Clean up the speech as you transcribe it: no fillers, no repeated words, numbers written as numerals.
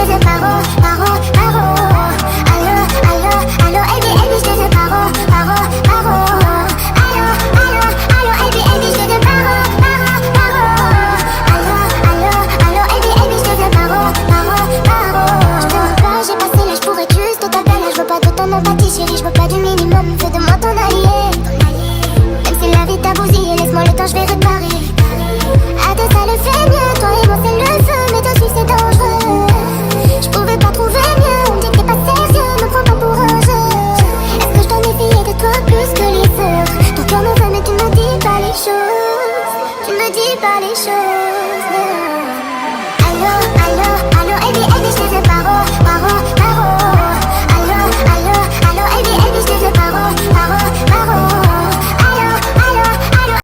te fais paro, paro, paro. Allo, allo, allo, baby, baby, je te fais paro, paro, paro. Allo, allo, allo, baby, baby, je te fais paro, paro, paro. Allo, allo, allo, baby, baby, je te fais paro, paro, paro. Je te veux pas, j'ai passé l'âge pour être juste t'appeler. Je veux pas de ton empathie, chérie, je veux pas du minimum. Fais de moi ton allié. Même si la vie t'a bousillé, laisse-moi le temps, je vais réparer. À deux ça le fait mieux, toi et moi c'est le feu. Mais te suivre c'est dangereux. Je pouvais pas trouver mieux, on me dit que t'es pas sérieux. Me prends pas pour un jeu. Est-ce que je t'en ai fié de toi plus que les autres? Ton cœur me veut mais tu me dis pas les choses. Tu me dis pas les choses. Allo, allo, allo, baby, baby, je te fais paro.